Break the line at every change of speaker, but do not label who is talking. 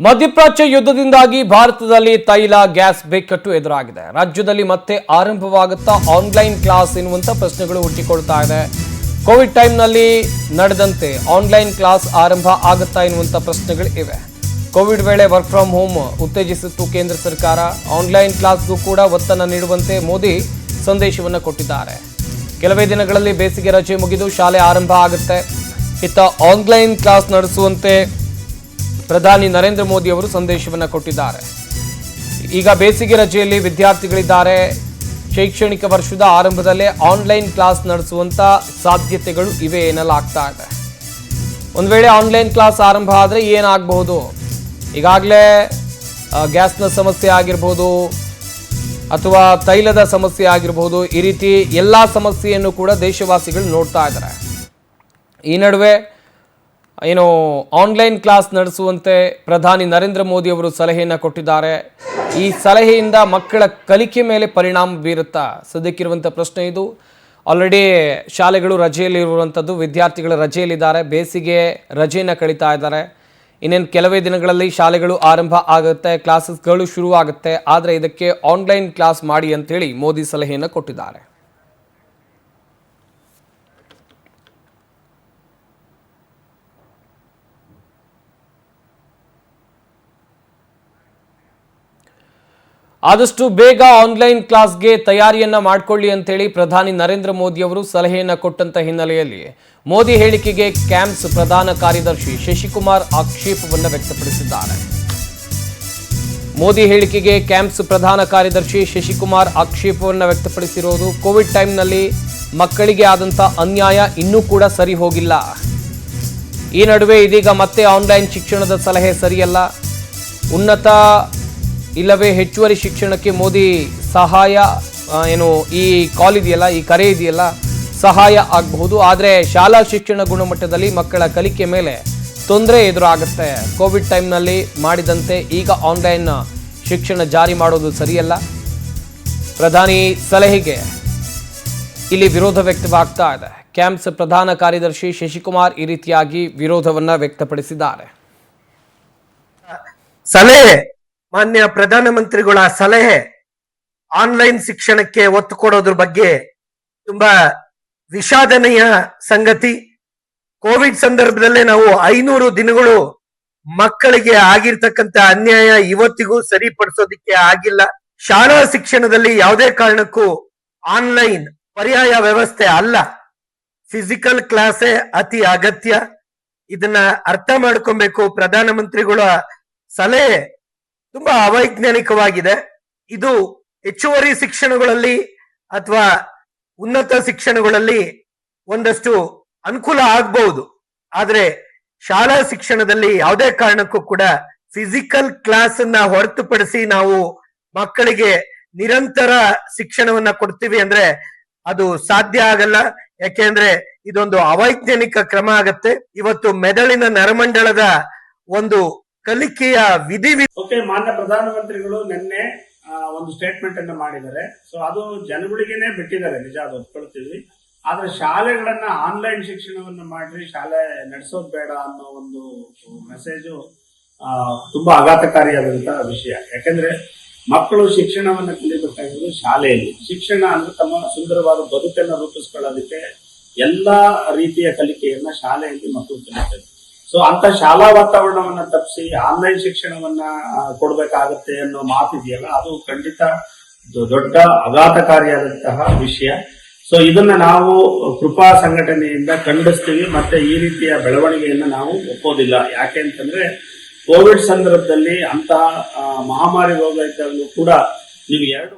ಮಧ್ಯಪ್ರಾಚ್ಯ ಯುದ್ಧದಿಂದಾಗಿ ಭಾರತದಲ್ಲಿ ತೈಲ ಗ್ಯಾಸ್ ಬಿಕ್ಕಟ್ಟು ಎದುರಾಗಿದೆ. ರಾಜ್ಯದಲ್ಲಿ ಮತ್ತೆ ಆರಂಭವಾಗುತ್ತಾ ಆನ್ಲೈನ್ ಕ್ಲಾಸ್ ಎನ್ನುವಂತ ಪ್ರಶ್ನೆಗಳು ಹುಟ್ಟಿಕೊಳ್ತಾ ಇದೆ. ಕೋವಿಡ್ ಟೈಮ್ನಲ್ಲಿ ನಡೆದಂತೆ ಆನ್ಲೈನ್ ಕ್ಲಾಸ್ ಆರಂಭ ಆಗುತ್ತಾ ಎನ್ನುವಂತ ಪ್ರಶ್ನೆಗಳು ಇವೆ. ಕೋವಿಡ್ ವೇಳೆ ವರ್ಕ್ ಫ್ರಮ್ ಹೋಮ್ ಉತ್ತೇಜಿಸಿತ್ತು ಕೇಂದ್ರ ಸರ್ಕಾರ. ಆನ್ಲೈನ್ ಕ್ಲಾಸ್ಗೂ ಕೂಡ ಒತ್ತನ್ನು ನೀಡುವಂತೆ ಮೋದಿ ಸಂದೇಶವನ್ನು ಕೊಟ್ಟಿದ್ದಾರೆ. ಕೆಲವೇ ದಿನಗಳಲ್ಲಿ ಬೇಸಿಗೆ ರಜೆ ಮುಗಿದು ಶಾಲೆ ಆರಂಭ ಆಗುತ್ತೆ. ಇತ್ತ ಆನ್ಲೈನ್ ಕ್ಲಾಸ್ ನಡೆಸುವಂತೆ ಪ್ರಧಾನಿ ನರೇಂದ್ರ ಮೋದಿ ಅವರು ಸಂದೇಶವನ್ನು ಕೊಟ್ಟಿದ್ದಾರೆ. ಈಗ ಬೇಸಿಗೆ ರಜೆಯಲ್ಲಿ ವಿದ್ಯಾರ್ಥಿಗಳಿದ್ದಾರೆ. ಶೈಕ್ಷಣಿಕ ವರ್ಷದ ಆರಂಭದಲ್ಲೇ ಆನ್ಲೈನ್ ಕ್ಲಾಸ್ ನಡೆಸುವಂತ ಸಾಧ್ಯತೆಗಳು ಇವೆ ಎನ್ನಲಾಗ್ತಾ ಇದೆ. ಒಂದು ವೇಳೆ ಆನ್ಲೈನ್ ಕ್ಲಾಸ್ ಆರಂಭ ಆದರೆ ಏನಾಗಬಹುದು? ಈಗಾಗಲೇ ಗ್ಯಾಸ್ನ ಸಮಸ್ಯೆ ಆಗಿರ್ಬೋದು ಅಥವಾ ತೈಲದ ಸಮಸ್ಯೆ ಆಗಿರ್ಬೋದು, ಈ ರೀತಿ ಎಲ್ಲ ಸಮಸ್ಯೆಯನ್ನು ಕೂಡ ದೇಶವಾಸಿಗಳು ನೋಡ್ತಾ ಇದ್ದಾರೆ. ಈ ನಡುವೆ ಆನ್ಲೈನ್ ಕ್ಲಾಸ್ ನಡೆಸುವಂತೆ ಪ್ರಧಾನಿ ನರೇಂದ್ರ ಮೋದಿ ಅವರು ಸಲಹೆಯನ್ನು ಕೊಟ್ಟಿದ್ದಾರೆ. ಈ ಸಲಹೆಯಿಂದ ಮಕ್ಕಳ ಕಲಿಕೆ ಮೇಲೆ ಪರಿಣಾಮ ಬೀರುತ್ತಾ? ಸದ್ಯಕ್ಕಿರುವಂಥ ಪ್ರಶ್ನೆ ಇದು. ಆಲ್ರೆಡಿ ಶಾಲೆಗಳು ರಜೆಯಲ್ಲಿ ಇರುವಂಥದ್ದು, ವಿದ್ಯಾರ್ಥಿಗಳು ರಜೆಯಲ್ಲಿದ್ದಾರೆ, ಬೇಸಿಗೆ ರಜೆಯನ್ನು ಕಳೀತಾ ಇದ್ದಾರೆ. ಇನ್ನೇನು ಕೆಲವೇ ದಿನಗಳಲ್ಲಿ ಶಾಲೆಗಳು ಆರಂಭ ಆಗುತ್ತೆ, ಕ್ಲಾಸಸ್ಗಳು ಶುರುವಾಗುತ್ತೆ. ಆದರೆ ಇದಕ್ಕೆ ಆನ್ಲೈನ್ ಕ್ಲಾಸ್ ಮಾಡಿ ಅಂತೇಳಿ ಮೋದಿ ಸಲಹೆಯನ್ನು ಕೊಟ್ಟಿದ್ದಾರೆ. ಆದಷ್ಟು ಬೇಗ ಆನ್ಲೈನ್ ಕ್ಲಾಸ್ಗೆ ತಯಾರಿಯನ್ನ ಮಾಡಿಕೊಳ್ಳಿ ಅಂತೇಳಿ ಪ್ರಧಾನಿ ನರೇಂದ್ರ ಮೋದಿ ಅವರು ಸಲಹೆಯನ್ನ ಕೊಟ್ಟಂತ ಹಿನ್ನೆಲೆಯಲ್ಲಿ ಮೋದಿ ಹೇಳಿಕೆಗೆ ಕ್ಯಾಂಪ್ಸ್ ಪ್ರಧಾನ ಕಾರ್ಯದರ್ಶಿ ಶಶಿಕುಮಾರ್ ಆಕ್ಷೇಪವನ್ನು ವ್ಯಕ್ತಪಡಿಸಿದ್ದಾರೆ. ಮೋದಿ ಹೇಳಿಕೆಗೆ ಕ್ಯಾಂಪ್ಸ್ ಪ್ರಧಾನ ಕಾರ್ಯದರ್ಶಿ ಶಶಿಕುಮಾರ್ ಆಕ್ಷೇಪವನ್ನು ವ್ಯಕ್ತಪಡಿಸಿರೋದು, ಕೋವಿಡ್ ಟೈಮ್ನಲ್ಲಿ ಮಕ್ಕಳಿಗೆ ಆದಂಥ ಅನ್ಯಾಯ ಇನ್ನೂ ಕೂಡ ಸರಿ ಹೋಗಿಲ್ಲ. ಈ ನಡುವೆ ಇದೀಗ ಮತ್ತೆ ಆನ್ಲೈನ್ ಶಿಕ್ಷಣದ ಸಲಹೆ ಸರಿಯಲ್ಲ, ಉನ್ನತ ಇಲ್ಲವೇ ಹೆಚ್ಚುವರಿ ಶಿಕ್ಷಣಕ್ಕೆ ಮೋದಿ ಸಹಾಯ ಈ ಕಾಲ್ ಇದೆಯಲ್ಲ, ಈ ಕರೆ ಇದೆಯಲ್ಲ, ಸಹಾಯ ಆಗಬಹುದು. ಆದರೆ ಶಾಲಾ ಶಿಕ್ಷಣ ಗುಣಮಟ್ಟದಲ್ಲಿ ಮಕ್ಕಳ ಕಲಿಕೆ ಮೇಲೆ ತೊಂದರೆ ಎದುರಾಗುತ್ತೆ. ಕೋವಿಡ್ ಟೈಮ್ನಲ್ಲಿ ಮಾಡಿದಂತೆ ಈಗ ಆನ್ಲೈನ್ ಶಿಕ್ಷಣ ಜಾರಿ ಮಾಡೋದು ಸರಿಯಲ್ಲ. ಪ್ರಧಾನಿ ಸಲಹೆಗೆ ಇಲ್ಲಿ ವಿರೋಧ ವ್ಯಕ್ತವಾಗ್ತಾ ಇದೆ. ಕ್ಯಾಂಪ್ಸ್ ಪ್ರಧಾನ ಕಾರ್ಯದರ್ಶಿ ಶಶಿಕುಮಾರ್ ಈ ರೀತಿಯಾಗಿ ವಿರೋಧವನ್ನ ವ್ಯಕ್ತಪಡಿಸಿದ್ದಾರೆ.
ಸಲಹೆ ಮಾನ್ಯ ಪ್ರಧಾನಮಂತ್ರಿಗಳ ಸಲಹೆ ಆನ್ಲೈನ್ ಶಿಕ್ಷಣಕ್ಕೆ ಒತ್ತು ಕೊಡೋದ್ರ ಬಗ್ಗೆ ತುಂಬಾ ವಿಷಾದನೀಯ ಸಂಗತಿ. ಕೋವಿಡ್ ಸಂದರ್ಭದಲ್ಲೇ ನಾವು 500 ದಿನಗಳು ಮಕ್ಕಳಿಗೆ ಆಗಿರ್ತಕ್ಕಂಥ ಅನ್ಯಾಯ ಇವತ್ತಿಗೂ ಸರಿಪಡಿಸೋದಿಕ್ಕೆ ಆಗಿಲ್ಲ. ಶಾಲಾ ಶಿಕ್ಷಣದಲ್ಲಿ ಯಾವುದೇ ಕಾರಣಕ್ಕೂ ಆನ್ಲೈನ್ ಪರ್ಯಾಯ ವ್ಯವಸ್ಥೆ ಅಲ್ಲ, ಫಿಸಿಕಲ್ ಕ್ಲಾಸೇ ಅತಿ ಅಗತ್ಯ. ಇದನ್ನ ಅರ್ಥ ಮಾಡ್ಕೊಬೇಕು. ಪ್ರಧಾನಮಂತ್ರಿಗಳ ಸಲಹೆ ತುಂಬಾ ಅವೈಜ್ಞಾನಿಕವಾಗಿದೆ. ಇದು ಹೆಚ್ಚುವರಿ ಶಿಕ್ಷಣಗಳಲ್ಲಿ ಅಥವಾ ಉನ್ನತ ಶಿಕ್ಷಣಗಳಲ್ಲಿ ಒಂದಷ್ಟು ಅನುಕೂಲ ಆಗ್ಬಹುದು, ಆದ್ರೆ ಶಾಲಾ ಶಿಕ್ಷಣದಲ್ಲಿ ಯಾವುದೇ ಕಾರಣಕ್ಕೂ ಕೂಡ ಫಿಸಿಕಲ್ ಕ್ಲಾಸ್ ಅನ್ನ ಹೊರತುಪಡಿಸಿ ನಾವು ಮಕ್ಕಳಿಗೆ ನಿರಂತರ ಶಿಕ್ಷಣವನ್ನ ಕೊಡ್ತೀವಿ ಅಂದ್ರೆ ಅದು ಸಾಧ್ಯ ಆಗಲ್ಲ. ಯಾಕೆಂದ್ರೆ ಇದೊಂದು ಅವೈಜ್ಞಾನಿಕ ಕ್ರಮ ಆಗತ್ತೆ. ಇವತ್ತು ಮೆದುಳಿನ ನರಮಂಡಲದ ಒಂದು ಕಲಿಕೆಯ
ಮಾನ್ಯ ಪ್ರಧಾನಮಂತ್ರಿಗಳು ನಿನ್ನೆ ಒಂದು ಸ್ಟೇಟ್ಮೆಂಟ್ ಅನ್ನ ಮಾಡಿದ್ದಾರೆ. ಸೊ ಅದು ಜನಗಳಿಗೆನೆ ಬಿಟ್ಟಿದ್ದಾರೆ, ನಿಜ, ಅದು ಒಪ್ಕೊಳ್ತೀವಿ. ಆದ್ರೆ ಶಾಲೆಗಳನ್ನ ಆನ್ಲೈನ್ ಶಿಕ್ಷಣವನ್ನ ಮಾಡ್ರಿ, ಶಾಲೆ ನಡೆಸೋದ್ ಬೇಡ ಅನ್ನೋ ಒಂದು ಮೆಸೇಜು ತುಂಬಾ ಆಘಾತಕಾರಿಯಾದಂತಹ ವಿಷಯ. ಯಾಕಂದ್ರೆ ಮಕ್ಕಳು ಶಿಕ್ಷಣವನ್ನ ಕಲಿಬೇಕಾಗಿರೋದು ಶಾಲೆಯಲ್ಲಿ. ಶಿಕ್ಷಣ ಅಂದ್ರೆ ತಮ್ಮ ಸುಂದರವಾದ ಬದುಕನ್ನ ರೂಪಿಸ್ಕೊಳ್ಳೋದಕ್ಕೆ ಎಲ್ಲಾ ರೀತಿಯ ಕಲಿಕೆಯನ್ನ ಶಾಲೆಯಲ್ಲಿ ಮಕ್ಕಳು ಕಲಿತಾರೆ. ಸೊ ಅಂತ ಶಾಲಾ ವಾತಾವರಣವನ್ನ ತಪ್ಪಿಸಿ ಆನ್ಲೈನ್ ಶಿಕ್ಷಣವನ್ನ ಕೊಡ್ಬೇಕಾಗತ್ತೆ ಅನ್ನೋ ಮಾತಿದೆಯಲ್ಲ, ಅದು ಖಂಡಿತ ದೊಡ್ಡ ಆಘಾತಕಾರಿಯಾದಂತಹ ವಿಷಯ. ಸೊ ಇದನ್ನ ನಾವು ಕೃಪಾ ಸಂಘಟನೆಯಿಂದ ಖಂಡಿಸ್ತೀವಿ. ಮತ್ತೆ ಈ ರೀತಿಯ ಬೆಳವಣಿಗೆಯನ್ನ ನಾವು ಒಪ್ಪೋದಿಲ್ಲ. ಯಾಕೆ ಅಂತಂದ್ರೆ ಕೋವಿಡ್ ಸಂದರ್ಭದಲ್ಲಿ ಅಂತಹ ಮಹಾಮಾರಿ ರೋಗ ಇದ್ದಾಗಲೂ ಕೂಡ ನೀವು